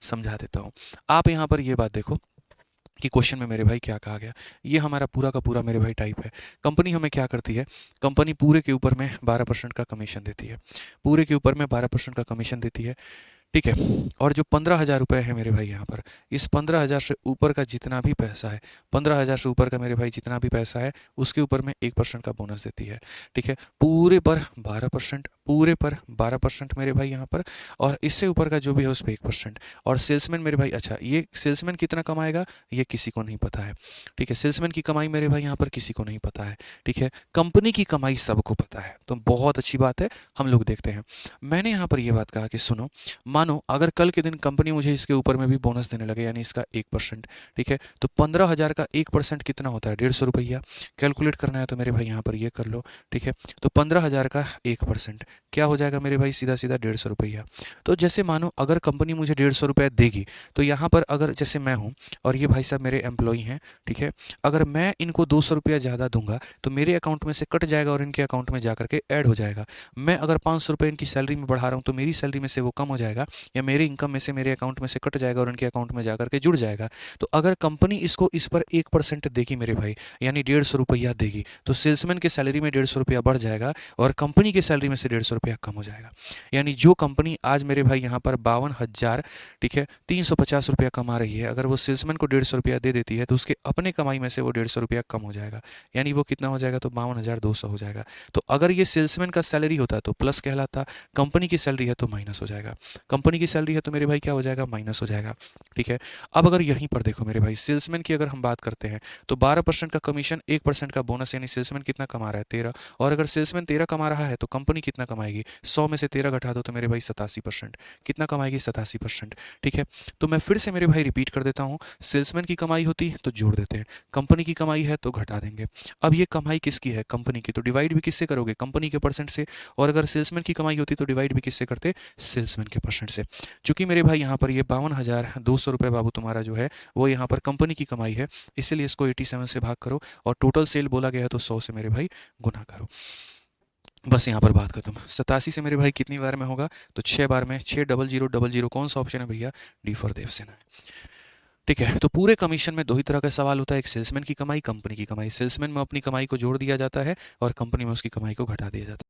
समझा देता हूँ। आप यहाँ पर ये बात देखो कि क्वेश्चन में मेरे भाई क्या कहा गया। ये हमारा पूरा का पूरा मेरे भाई टाइप है। कंपनी हमें क्या करती है, कंपनी पूरे के ऊपर में 12% का कमीशन देती है, पूरे के ऊपर में 12% का कमीशन देती है, ठीक है। और जो 15,000 रुपये है मेरे भाई यहाँ पर, इस 15,000 से ऊपर का जितना भी पैसा है, 15,000 से ऊपर का मेरे भाई जितना भी पैसा है, उसके ऊपर में 1% का बोनस देती है, ठीक है। पूरे पर 12%, पूरे पर 12% मेरे भाई यहाँ पर, और इससे ऊपर का जो भी है उस पर 1%। और सेल्समैन मेरे भाई, अच्छा ये सेल्समैन कितना कमाएगा ये किसी को नहीं पता है, ठीक है। सेल्समैन की कमाई मेरे भाई यहाँ पर किसी को नहीं पता है, ठीक है। कंपनी की कमाई सबको पता है, तो बहुत अच्छी बात है। हम लोग देखते हैं, मैंने यहाँ पर ये बात कहा कि सुनो, मानो अगर कल के दिन कंपनी मुझे इसके ऊपर में भी बोनस देने लगे, यानी इसका 1%, ठीक है, तो 15,000 का 1% कितना होता है, 150 रुपया। कैलकुलेट करना है तो मेरे भाई यहाँ पर ये कर लो, ठीक है। तो 15,000 का 1% क्या हो जाएगा मेरे भाई, सीधा सीधा 150 रुपया। तो जैसे मानो अगर कंपनी मुझे 150 रुपया देगी, तो यहाँ पर अगर जैसे मैं हूँ और ये भाई साहब मेरे एम्प्लॉई हैं, ठीक है, अगर मैं इनको 200 रुपया ज़्यादा दूंगा तो मेरे अकाउंट में से कट जाएगा और इनके अकाउंट में जा करके ऐड हो जाएगा। मैं अगर 500 रुपये इनकी सैलरी में बढ़ा रहा हूँ तो मेरी सैलरी में से वो कम हो जाएगा, या मेरे इनकम में से मेरे अकाउंट में से कट जाएगा और उनके अकाउंट में जाकर के जुड़ जाएगा। तो अगर कंपनी इसको इस पर 1% देगी मेरे भाई, यानी 150 रुपया देगी, तो सेल्समैन के सैलरी में 150 रुपया बढ़ जाएगा और कंपनी की सैलरी में से 150 रुपया कम हो जाएगा। यानी जो कंपनी आज मेरे भाई यहाँ पर 52,000, ठीक है, 350 रुपया कमा रही है, अगर वो सेल्समैन को 150 रुपया दे देती है तो उसके अपने कमाई में से वो 150 रुपया कम हो जाएगा, यानी वो कितना हो जाएगा, तो 52,200 हो जाएगा। तो अगर ये सेल्समैन का सैलरी होता तो प्लस कहलाता, कंपनी की सैलरी है तो माइनस हो जाएगा, कंपनी की सैलरी है तो मेरे भाई क्या हो जाएगा, माइनस हो जाएगा, ठीक है। अब अगर यहीं पर देखो मेरे भाई, सेल्समैन की अगर हम बात करते हैं तो 12% का कमीशन, 1% का बोनस, यानी सेल्समैन कितना कमा रहा है, 13। और अगर सेल्समैन 13 कमा रहा है तो कंपनी कितना कमाएगी, 100 में से 13 घटा दो तो मेरे भाई 87%, कितना कमाएगी, 87%, ठीक है। तो मैं फिर से मेरे भाई रिपीट कर देता हूँ, सेल्समैन की कमाई होती तो जोड़ देते हैं, कंपनी की कमाई है तो घटा देंगे। अब ये कमाई किसकी है, कंपनी की, तो डिवाइड भी किससे करोगे, कंपनी के परसेंट से। और अगर सेल्समैन की कमाई होती तो डिवाइड भी किससे करते, सेल्समैन के परसेंट से। चूंकि मेरे भाई यहाँ पर ये 52,200 रुपये बाबू तुम्हारा जो है वो यहाँ पर कंपनी की कमाई है, इसलिए इसको 87 से भाग करो, और टोटल सेल बोला गया है तो 100 से मेरे भाई गुना करो। बस यहाँ पर बात खत्म। 87 से मेरे भाई कितनी बार में होगा, तो 6 बार में, 60000, कौन सा ऑप्शन है भैया, डी फॉर देवसेना है, ठीक है। तो पूरे कमीशन में दो ही तरह का सवाल होता है, एक सेल्समैन की कमाई, कंपनी की कमाई। सेल्समैन में अपनी कमाई को जोड़ दिया जाता है और कंपनी में उसकी कमाई को घटा दिया जाता है।